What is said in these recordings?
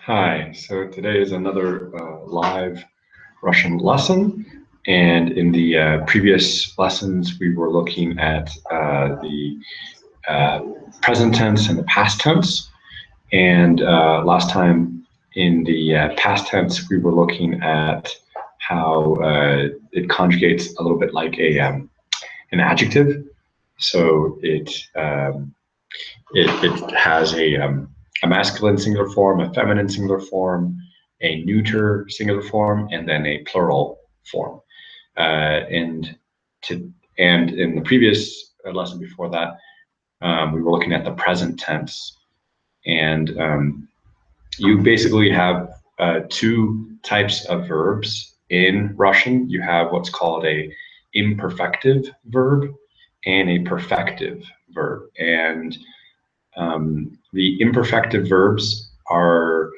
Hi, so today is another live Russian lesson, and in the previous lessons we were looking at the uh, present tense and the past tense, and last time in the past tense we were looking at how it conjugates a little bit like an adjective. So it has a masculine singular form, a feminine singular form, a neuter singular form, and then a plural form. And to and in the previous lesson before that, we were looking at the present tense, and you basically have two types of verbs in Russian. You have what's called a imperfective verb and a perfective verb, and the imperfective verbs are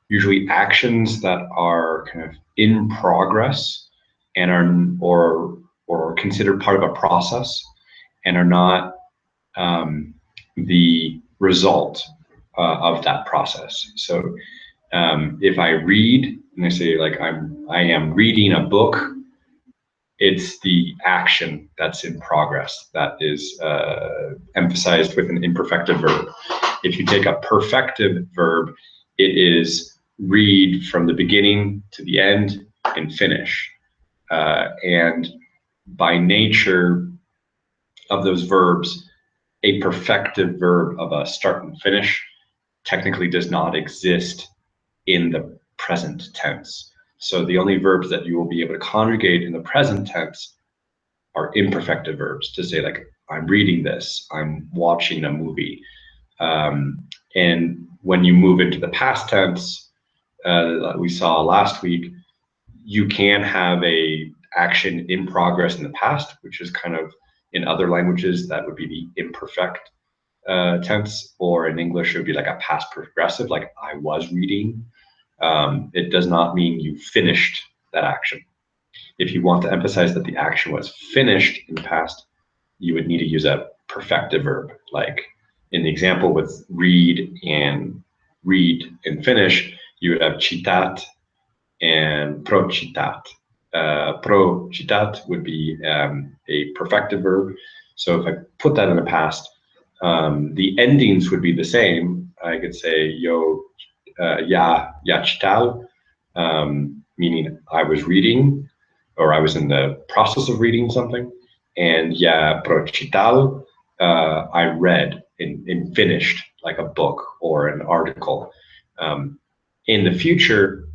usually actions that are kind of in progress and are or considered part of a process and are not the result of that process. So if I read and I say like I am reading a book, it's the action that's in progress that is emphasized with an imperfective verb. If you take a perfective verb, it is read from the beginning to the end and finish. And by nature of those verbs, a perfective verb of a start and finish technically does not exist in the present tense. So the only verbs that you will be able to conjugate in the present tense are imperfective verbs to say like I'm reading this, I'm watching a movie. And when you move into the past tense, that we saw last week, you can have a action in progress in the past, which is kind of in other languages that would be the imperfect tense, or in English it would be like a past progressive, like I was reading. It does not mean you finished that action. If you want to emphasize that the action was finished in the past, you would need to use a perfective verb, like in the example with read and finish, you would have citat and procitat. Procitat would be a perfective verb. So if I put that in the past, the endings would be the same. I could say yo ya chital, meaning I was reading or I was in the process of reading something, and ya procital, I read and finished like a book or an article. In the future,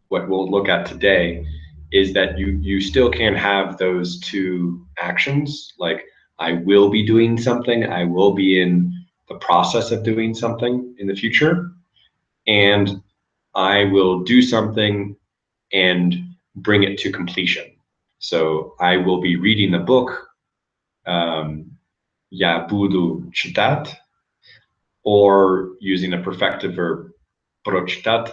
what we'll look at today is that you still can have those two actions, like I will be doing something, I will be in the process of doing something in the future, and I will do something and bring it to completion. So I will be reading the book, я буду читать, or using a perfective verb, прочитать,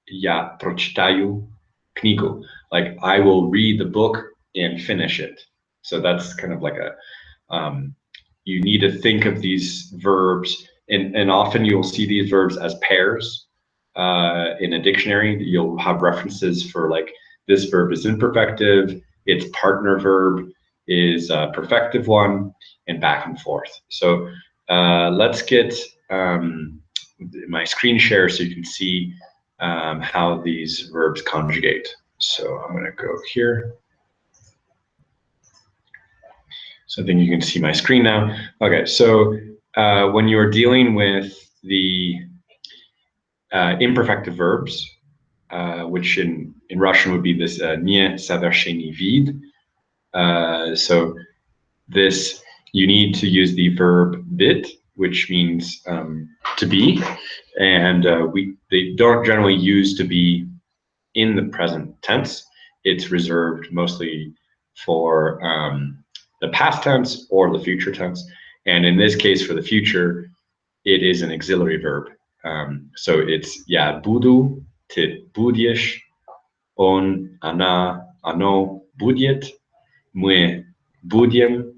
я прочитаю книгу. Like I will read the book and finish it. So that's kind of like a, you need to think of these verbs, and often you'll see these verbs as pairs. In a dictionary, you'll have references for like this verb is imperfective, its partner verb is a perfective one, and back and forth. So let's get my screen share so you can see how these verbs conjugate. So I'm going to go here. So I think you can see my screen now. Okay, so when you're dealing with the imperfective verbs, which in Russian would be this nie saversheny vid. So this, you need to use the verb bit, which means to be, and they don't generally use to be in the present tense. It's reserved mostly for the past tense or the future tense, and in this case for the future, it is an auxiliary verb. So it's ya budu, ty budiesz, on, ano будет, мы будем,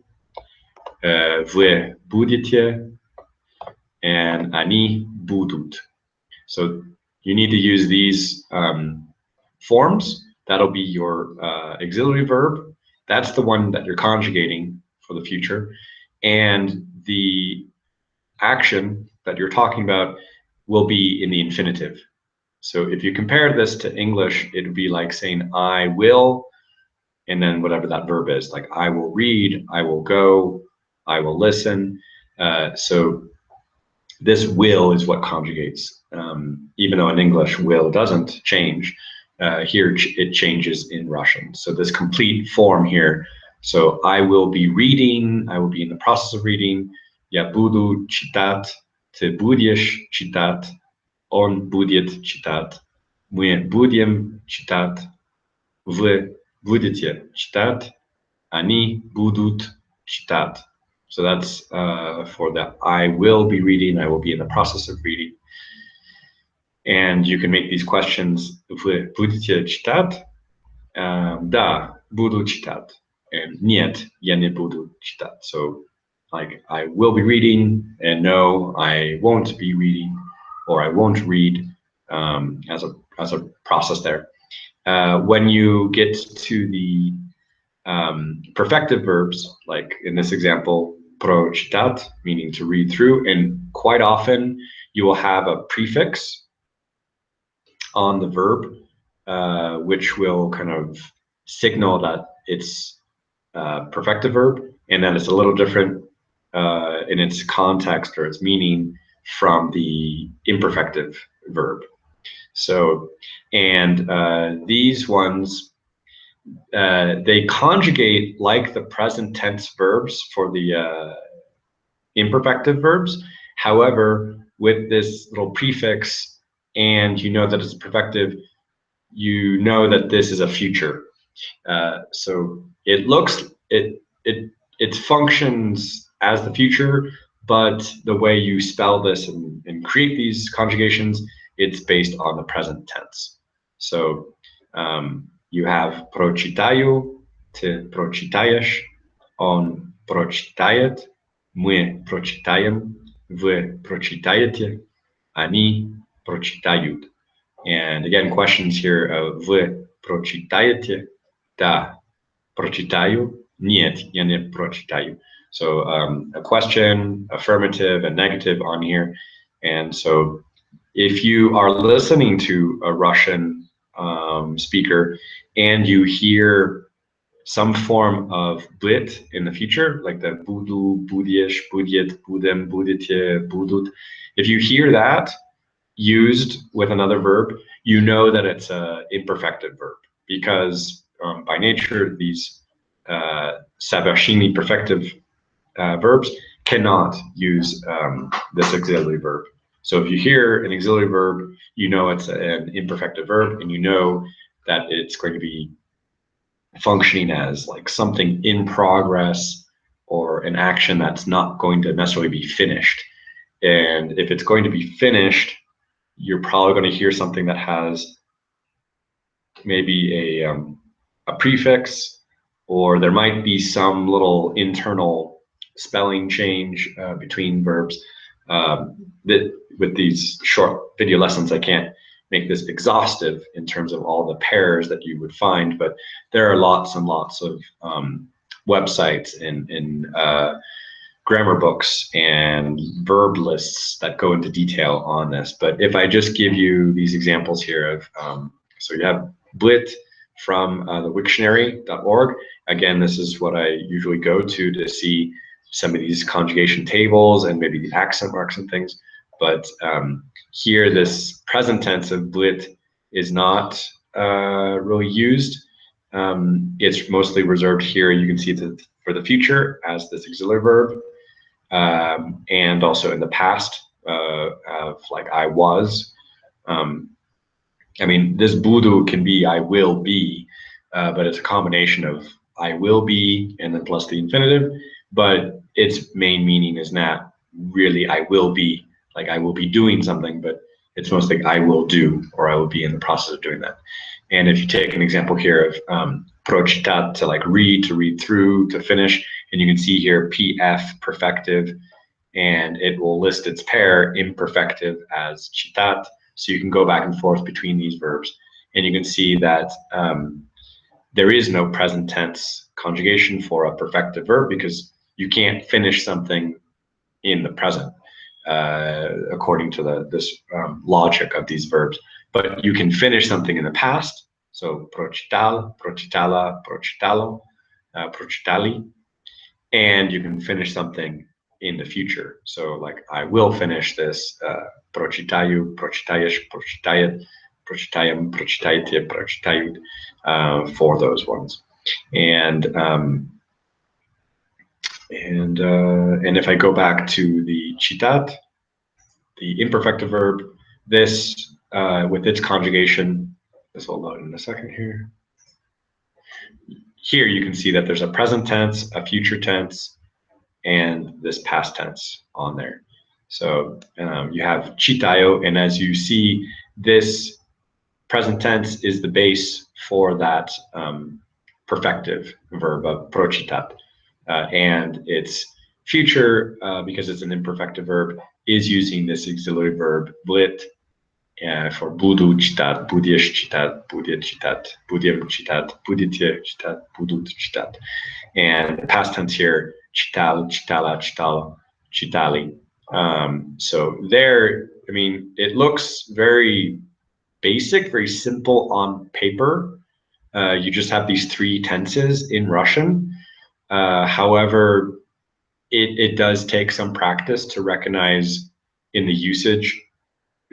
вы будете, and они будут. So you need to use these forms. That'll be your auxiliary verb. That's the one that you're conjugating for the future. And the action that you're talking about will be in the infinitive. So if you compare this to English, it would be like saying I will, and then whatever that verb is, like I will read, I will go, I will listen. So this will is what conjugates, even though in English will doesn't change. Here it changes in Russian. So this complete form here. So I will be reading, I will be in the process of reading. Я буду читать, ты будешь читать, он будет читать, мы будем читать, вы будете читать, они будут читать. So that's for the I will be reading, I will be in the process of reading. And you can make these questions. Вы будете читать? Да, буду читать. And нет, я не буду читать. So like I will be reading, and no, I won't be reading, or I won't read, as a process there. When you get to the perfective verbs, like in this example, prочитать, meaning to read through, and quite often you will have a prefix on the verb, which will kind of signal that it's a perfective verb, and then it's a little different in its context or its meaning from the imperfective verb. So, and these ones, they conjugate like the present tense verbs for the imperfective verbs. However, with this little prefix, and you know that it's perfective, you know that this is a future. So it functions as the future, but the way you spell this and create these conjugations, it's based on the present tense. So you have прочитаю, ты прочитаешь, он прочитает, мы прочитаем, вы прочитаете, они прочитают. And again, questions here of вы прочитаете? Да, прочитаю. Нет, я не прочитаю. So a question, affirmative, and negative on here. And so if you are listening to a Russian speaker and you hear some form of blit in the future, like the budu, budiesh, budiet, budem, budite, budut, if you hear that used with another verb, you know that it's an imperfective verb, because by nature these Sabashini perfective verbs cannot use this auxiliary verb. So if you hear an auxiliary verb, you know it's an imperfective verb, and you know that it's going to be functioning as like something in progress or an action that's not going to necessarily be finished. And if it's going to be finished, you're probably going to hear something that has maybe a prefix, or there might be some little internal spelling change between verbs. That with these short video lessons, I can't make this exhaustive in terms of all the pairs that you would find, but there are lots and lots of websites and grammar books and verb lists that go into detail on this. But if I just give you these examples here of, so you have blit from the Wiktionary.org. Again, this is what I usually go to see some of these conjugation tables and maybe the accent marks and things. But here, this present tense of blit is not really used. It's mostly reserved here. You can see that for the future as this auxiliary verb, and also in the past of like I was. I mean, this budu can be I will be, but it's a combination of I will be and then plus the infinitive, but its main meaning is not really I will be, like I will be doing something, but it's mostly like I will do, or I will be in the process of doing that. And if you take an example here of procitat, to like read, to read through, to finish, and you can see here PF perfective, and it will list its pair imperfective as citat. So you can go back and forth between these verbs, and you can see that there is no present tense conjugation for a perfective verb because you can't finish something in the present according to this logic of these verbs. But you can finish something in the past. So procital, procitala, procitalo, procitali, and you can finish something in the future. So like I will finish this procitayu, procitayesh, procitayet, procitayam, procitayete, procitayut for those ones. And if I go back to the citat, the imperfective verb, this with its conjugation, this will load in a second here. Here you can see that there's a present tense, a future tense, and this past tense on there. So you have citayo, and as you see, this present tense is the base for that perfective verb of procitat. And its future, because it's an imperfective verb, is using this auxiliary verb blit for budu citat, budiesh citat, budiet citat, budiem citat, buditie citat, budut citat. And the past tense here, cital, citala, cital, citali. So there, I mean, it looks very basic, very simple on paper. You just have these three tenses in Russian. However, it does take some practice to recognize in the usage,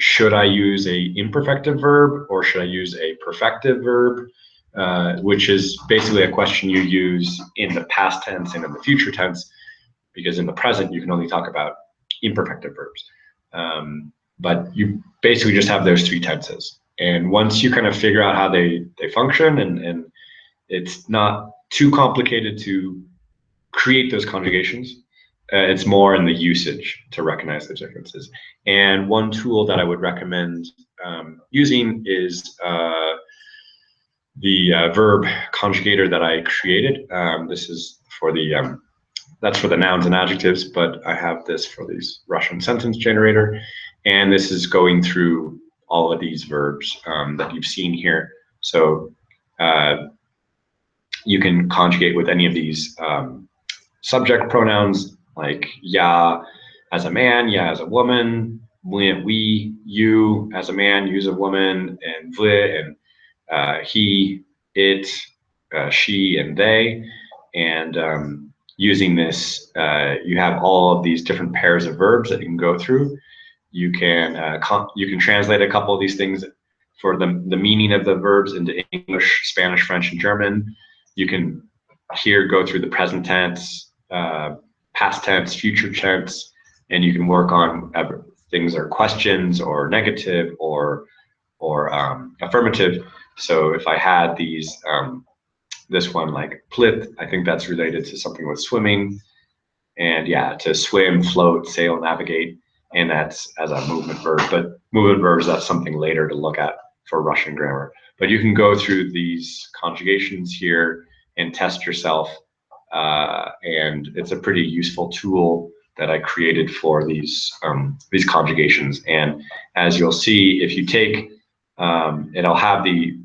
should I use a imperfective verb or should I use a perfective verb? Which is basically a question you use in the past tense and in the future tense, because in the present you can only talk about imperfective verbs. But you basically just have those three tenses. And once you kind of figure out how they function, and it's not too complicated to create those conjugations, it's more in the usage to recognize the differences. And one tool that I would recommend using is the verb conjugator that I created. This is for the that's for the nouns and adjectives, but I have this for these Russian sentence generator, and this is going through all of these verbs that you've seen here. So you can conjugate with any of these subject pronouns, like ya as a man, ya as a woman, we, you as a man, you as a woman, and vle and he, it, she, and they. And using this, you have all of these different pairs of verbs that you can go through. You can translate a couple of these things for the meaning of the verbs into English, Spanish, French, and German. You can here go through the present tense, past tense, future tense, and you can work on things are questions or negative or affirmative. So if I had these, this one like plit, I think that's related to something with swimming, and yeah, to swim, float, sail, navigate, and that's as a movement verb. But movement verbs, that's something later to look at for Russian grammar. But you can go through these conjugations here and test yourself, and it's a pretty useful tool that I created for these conjugations. And as you'll see, if you take, it'll have the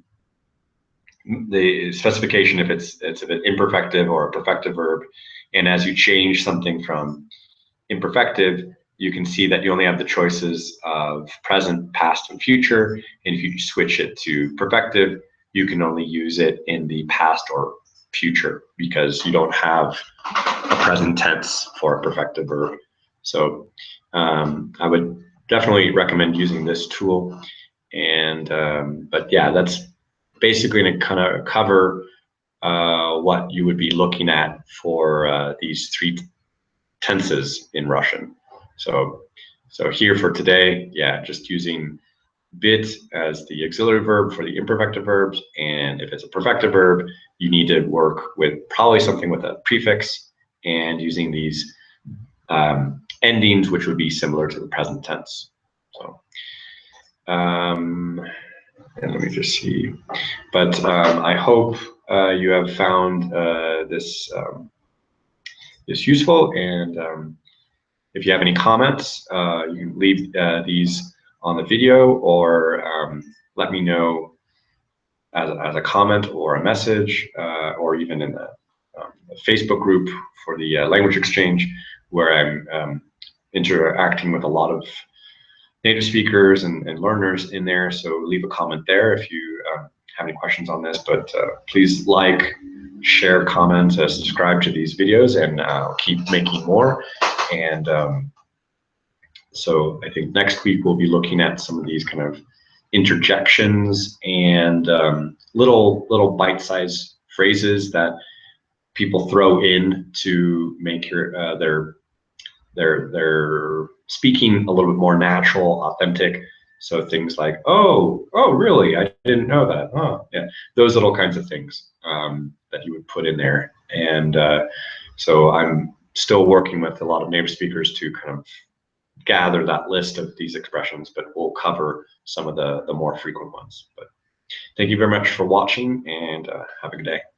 specification if it's an imperfective or a perfective verb, and as you change something from imperfective, you can see that you only have the choices of present, past, and future. And if you switch it to perfective, you can only use it in the past or future because you don't have a present tense for a perfective verb. So I would definitely recommend using this tool. And but yeah, that's basically going to kind of cover what you would be looking at for these three tenses in Russian. So here for today, yeah, just using bit as the auxiliary verb for the imperfective verbs. And if it's a perfective verb, you need to work with probably something with a prefix and using these endings, which would be similar to the present tense. So, and let me just see. But I hope you have found this useful. And if you have any comments, you can leave these on the video, or let me know as a comment or a message, or even in the Facebook group for the language exchange, where I'm interacting with a lot of native speakers and learners in there. So leave a comment there if you have any questions on this, but please like, share, comment, subscribe to these videos, and I'll keep making more. And so I think next week we'll be looking at some of these kind of interjections and little bite-sized phrases that people throw in to make their speaking a little bit more natural, authentic. So things like, oh, really? I didn't know that. Oh, yeah, those little kinds of things that you would put in there. And so I'm still working with a lot of native speakers to kind of gather that list of these expressions, but we'll cover some of the more frequent ones. But thank you very much for watching, and have a good day.